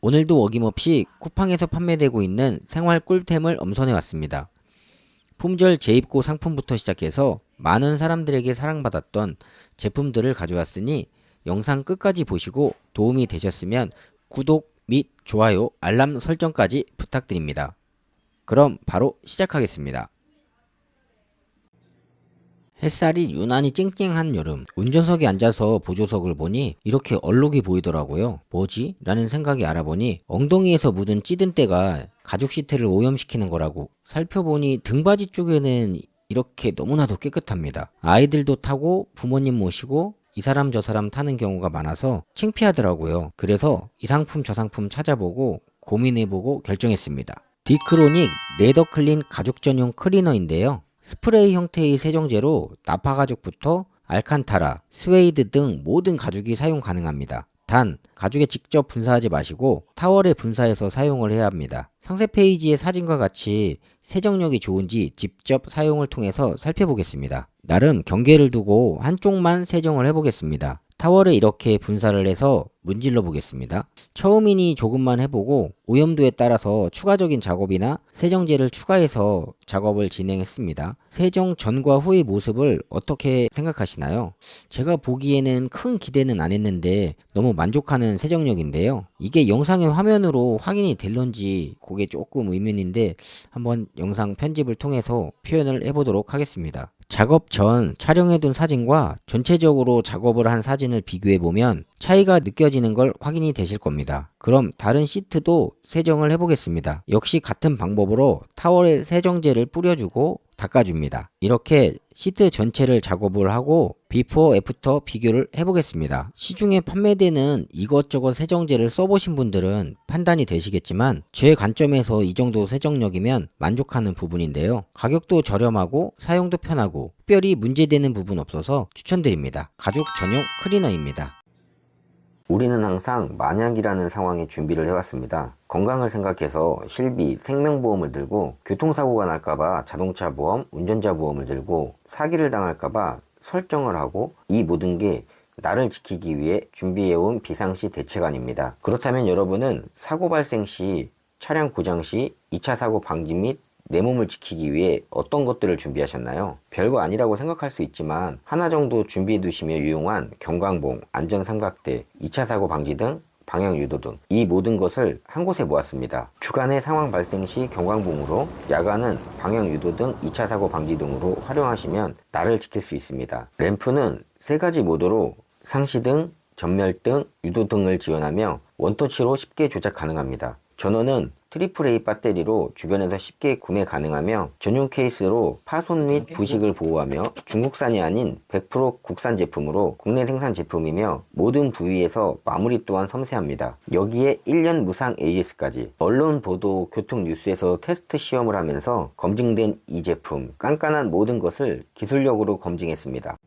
오늘도 어김없이 쿠팡에서 판매되고 있는 생활 꿀템을 엄선해 왔습니다. 품절 재입고 상품부터 시작해서 많은 사람들에게 사랑받았던 제품들을 가져왔으니 영상 끝까지 보시고 도움이 되셨으면 구독 및 좋아요, 알람 설정까지 부탁드립니다. 그럼 바로 시작하겠습니다. 햇살이 유난히 쨍쨍한 여름, 운전석에 앉아서 보조석을 보니 이렇게 얼룩이 보이더라고요. 뭐지? 라는 생각이 알아보니 엉덩이에서 묻은 찌든 때가 가죽 시트를 오염시키는 거라고. 살펴보니 등받이 쪽에는 이렇게 너무나도 깨끗합니다. 아이들도 타고 부모님 모시고 이 사람 저 사람 타는 경우가 많아서 창피하더라고요. 그래서 이 상품 저 상품 찾아보고 고민해보고 결정했습니다. 디크로닉 레더 클린 가죽 전용 클리너인데요. 스프레이 형태의 세정제로 나파 가죽부터 알칸타라, 스웨이드 등 모든 가죽이 사용 가능합니다. 단, 가죽에 직접 분사하지 마시고 타월에 분사해서 사용을 해야 합니다. 상세 페이지의 사진과 같이 세정력이 좋은지 직접 사용을 통해서 살펴보겠습니다. 나름 경계를 두고 한쪽만 세정을 해보겠습니다. 타월에 이렇게 분사를 해서 문질러 보겠습니다. 처음이니 조금만 해보고 오염도에 따라서 추가적인 작업이나 세정제를 추가해서 작업을 진행했습니다. 세정 전과 후의 모습을 어떻게 생각하시나요? 제가 보기에는 큰 기대는 안 했는데 너무 만족하는 세정력인데요. 이게 영상의 화면으로 확인이 될런지 그게 조금 의문인데 한번 영상 편집을 통해서 표현을 해보도록 하겠습니다. 작업 전 촬영해둔 사진과 전체적으로 작업을 한 사진을 비교해보면 차이가 느껴지는 걸 확인이 되실 겁니다. 그럼 다른 시트도 세정을 해보겠습니다. 역시 같은 방법으로 타월에 세정제를 뿌려주고 닦아줍니다. 이렇게 시트 전체를 작업을 하고 비포 애프터 비교를 해보겠습니다. 시중에 판매되는 이것저것 세정제를 써보신 분들은 판단이 되시겠지만 제 관점에서 이 정도 세정력이면 만족하는 부분인데요. 가격도 저렴하고 사용도 편하고 특별히 문제되는 부분 없어서 추천드립니다. 가죽 전용 클리너입니다. 우리는 항상 만약이라는 상황에 준비를 해왔습니다. 건강을 생각해서 실비, 생명보험을 들고 교통사고가 날까봐 자동차 보험, 운전자 보험을 들고 사기를 당할까봐 설정을 하고 이 모든 게 나를 지키기 위해 준비해온 비상시 대책안입니다. 그렇다면 여러분은 사고 발생 시, 차량 고장 시, 2차 사고 방지 및 내 몸을 지키기 위해 어떤 것들을 준비하셨나요? 별거 아니라고 생각할 수 있지만 하나 정도 준비해 두시면 유용한 경광봉, 안전삼각대, 2차 사고 방지 등 방향 유도 등 이 모든 것을 한 곳에 모았습니다. 주간의 상황 발생 시 경광봉으로, 야간은 방향 유도 등 2차 사고 방지 등으로 활용하시면 나를 지킬 수 있습니다. 램프는 3가지 모드로 상시등, 전멸등, 유도등을 지원하며 원터치로 쉽게 조작 가능합니다. 전원은 AAA 배터리로 주변에서 쉽게 구매 가능하며 전용 케이스로 파손 및 부식을 보호하며 중국산이 아닌 100% 국산 제품으로 국내 생산 제품이며 모든 부위에서 마무리 또한 섬세합니다. 여기에 1년 무상 AS까지. 언론 보도, 교통 뉴스에서 테스트 시험을 하면서 검증된 이 제품, 깐깐한 모든 것을 기술력으로 검증했습니다.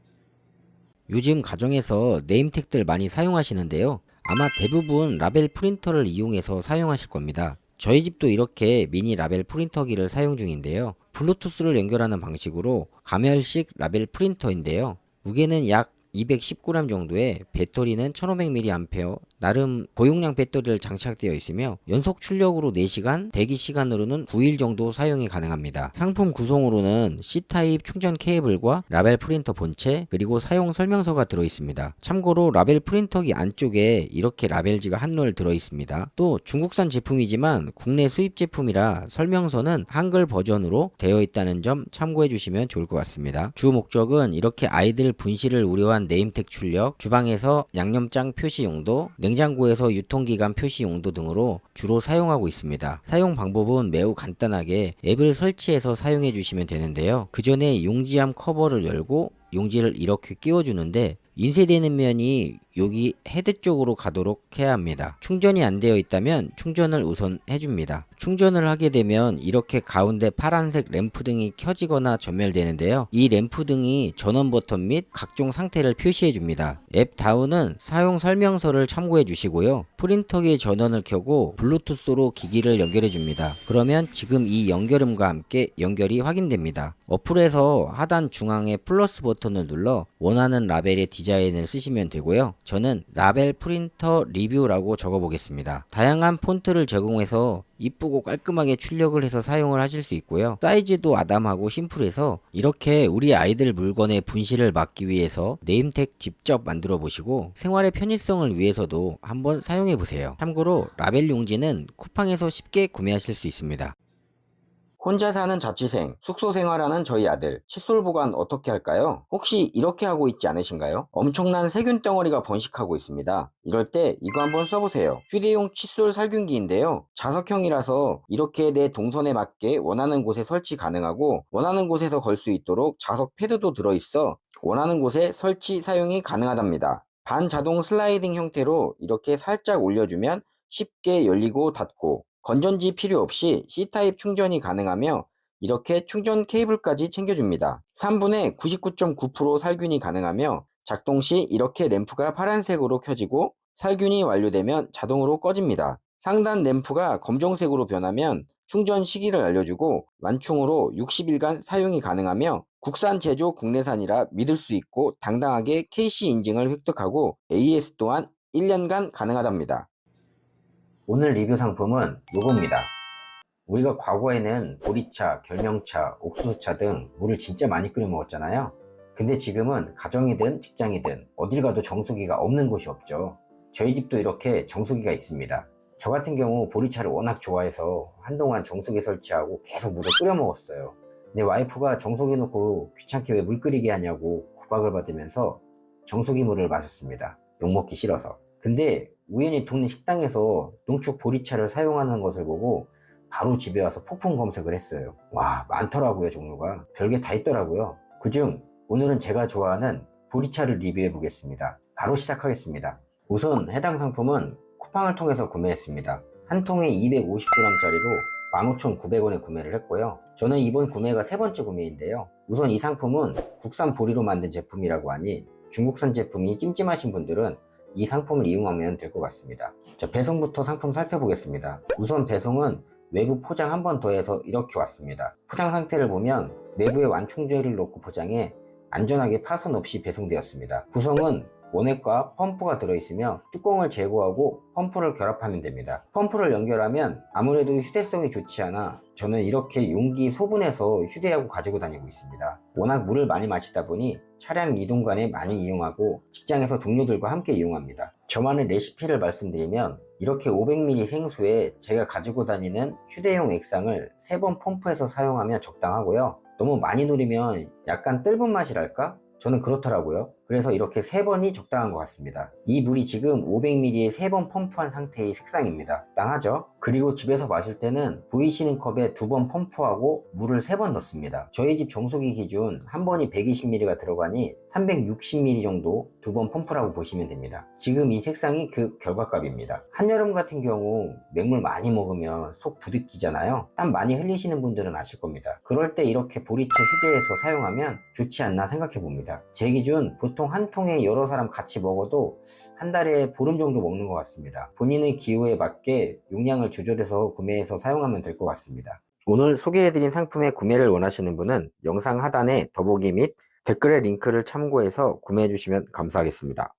요즘 가정에서 네임택들 많이 사용하시는데요. 아마 대부분 라벨 프린터를 이용해서 사용하실 겁니다. 저희 집도 이렇게 미니 라벨 프린터기를 사용 중인데요. 블루투스를 연결하는 방식으로 가멸식 라벨 프린터인데요. 무게는 약 219g 정도에 배터리는 1500mAh, 나름 고용량 배터리를 장착되어 있으며 연속 출력으로 4시간, 대기 시간으로는 9일 정도 사용이 가능합니다. 상품 구성으로는 C타입 충전 케이블과 라벨 프린터 본체, 그리고 사용 설명서가 들어있습니다. 참고로 라벨 프린터기 안쪽에 이렇게 라벨지가 한올 들어있습니다. 또 중국산 제품이지만 국내 수입 제품이라 설명서는 한글 버전으로 되어 있다는 점 참고해 주시면 좋을 것 같습니다. 주 목적은 이렇게 아이들 분실을 우려한 네임택 출력, 주방에서 양념장 표시 용도, 냉장고에서 유통기간 표시 용도 등으로 주로 사용하고 있습니다. 사용 방법은 매우 간단하게 앱을 설치해서 사용해 주시면 되는데요. 그 전에 용지암 커버를 열고 용지를 이렇게 끼워주는데 인쇄되는 면이 여기 헤드 쪽으로 가도록 해야 합니다. 충전이 안 되어 있다면 충전을 우선 해줍니다. 충전을 하게 되면 이렇게 가운데 파란색 램프등이 켜지거나 전멸되는데요. 이 램프등이 전원 버튼 및 각종 상태를 표시해 줍니다. 앱 다운은 사용 설명서를 참고해 주시고요. 프린터기의 전원을 켜고 블루투스로 기기를 연결해 줍니다. 그러면 지금 이 연결음과 함께 연결이 확인됩니다. 어플에서 하단 중앙에 플러스 버튼을 눌러 원하는 라벨의 디자인을 쓰시면 되고요. 저는 라벨 프린터 리뷰라고 적어보겠습니다. 다양한 폰트를 제공해서 이쁘고 깔끔하게 출력을 해서 사용을 하실 수 있고요. 사이즈도 아담하고 심플해서 이렇게 우리 아이들 물건의 분실을 막기 위해서 네임택 직접 만들어 보시고 생활의 편의성을 위해서도 한번 사용해 보세요. 참고로 라벨 용지는 쿠팡에서 쉽게 구매하실 수 있습니다. 혼자 사는 자취생, 숙소 생활하는 저희 아들, 칫솔 보관 어떻게 할까요? 혹시 이렇게 하고 있지 않으신가요? 엄청난 세균 덩어리가 번식하고 있습니다. 이럴 때 이거 한번 써보세요. 휴대용 칫솔 살균기인데요. 자석형이라서 이렇게 내 동선에 맞게 원하는 곳에 설치 가능하고 원하는 곳에서 걸 수 있도록 자석 패드도 들어있어 원하는 곳에 설치 사용이 가능하답니다. 반자동 슬라이딩 형태로 이렇게 살짝 올려주면 쉽게 열리고 닫고 건전지 필요 없이 C타입 충전이 가능하며 이렇게 충전 케이블까지 챙겨줍니다. 3분의 99.9% 살균이 가능하며 작동 시 이렇게 램프가 파란색으로 켜지고 살균이 완료되면 자동으로 꺼집니다. 상단 램프가 검정색으로 변하면 충전 시기를 알려주고 완충으로 60일간 사용이 가능하며 국산 제조 국내산이라 믿을 수 있고 당당하게 KC 인증을 획득하고 AS 또한 1년간 가능하답니다. 오늘 리뷰 상품은 요겁니다. 우리가 과거에는 보리차, 결명차, 옥수수차 등 물을 진짜 많이 끓여 먹었잖아요. 근데 지금은 가정이든 직장이든 어딜 가도 정수기가 없는 곳이 없죠. 저희 집도 이렇게 정수기가 있습니다. 저 같은 경우 보리차를 워낙 좋아해서 한동안 정수기 설치하고 계속 물을 끓여 먹었어요. 근데 와이프가 정수기 놓고 귀찮게 왜 물 끓이게 하냐고 구박을 받으면서 정수기 물을 마셨습니다. 욕먹기 싫어서. 근데 우연히 동네 식당에서 농축 보리차를 사용하는 것을 보고 바로 집에 와서 폭풍 검색을 했어요. 와, 많더라고요. 종류가 별게 다 있더라고요. 그중 오늘은 제가 좋아하는 보리차를 리뷰해 보겠습니다. 바로 시작하겠습니다. 우선 해당 상품은 쿠팡을 통해서 구매했습니다. 한 통에 250g짜리로 15,900원에 구매를 했고요. 저는 이번 구매가 세 번째 구매인데요. 우선 이 상품은 국산 보리로 만든 제품이라고 하니 중국산 제품이 찜찜하신 분들은 이 상품을 이용하면 될 것 같습니다. 자, 배송부터 상품 살펴보겠습니다. 우선 배송은 외부 포장 한 번 더해서 이렇게 왔습니다. 포장 상태를 보면 내부에 완충제를 넣고 포장해 안전하게 파손 없이 배송되었습니다. 구성은 원액과 펌프가 들어있으며 뚜껑을 제거하고 펌프를 결합하면 됩니다. 펌프를 연결하면 아무래도 휴대성이 좋지 않아 저는 이렇게 용기 소분해서 휴대하고 가지고 다니고 있습니다. 워낙 물을 많이 마시다 보니 차량 이동간에 많이 이용하고 직장에서 동료들과 함께 이용합니다. 저만의 레시피를 말씀드리면 이렇게 500ml 생수에 제가 가지고 다니는 휴대용 액상을 3번 펌프해서 사용하면 적당하고요. 너무 많이 누리면 약간 뜰분 맛이랄까? 저는 그렇더라고요. 그래서 이렇게 3번이 적당한 것 같습니다. 이 물이 지금 500ml에 3번 펌프한 상태의 색상입니다. 적당하죠? 그리고 집에서 마실 때는 보이시는 컵에 2번 펌프하고 물을 3번 넣습니다. 저희 집 정수기 기준 한 번이 120ml가 들어가니 360ml 정도 2번 펌프라고 보시면 됩니다. 지금 이 색상이 그 결과값입니다. 한여름 같은 경우 맹물 많이 먹으면 속 부득이잖아요. 땀 많이 흘리시는 분들은 아실 겁니다. 그럴 때 이렇게 보리차 휴대해서 사용하면 좋지 않나 생각해 봅니다. 제 기준 보통 한 통에 여러 사람 같이 먹어도 한 달에 보름 정도 먹는 것 같습니다. 본인의 기호에 맞게 용량을 조절해서 구매해서 사용하면 될 것 같습니다. 오늘 소개해드린 상품의 구매를 원하시는 분은 영상 하단에 더보기 및 댓글의 링크를 참고해서 구매해 주시면 감사하겠습니다.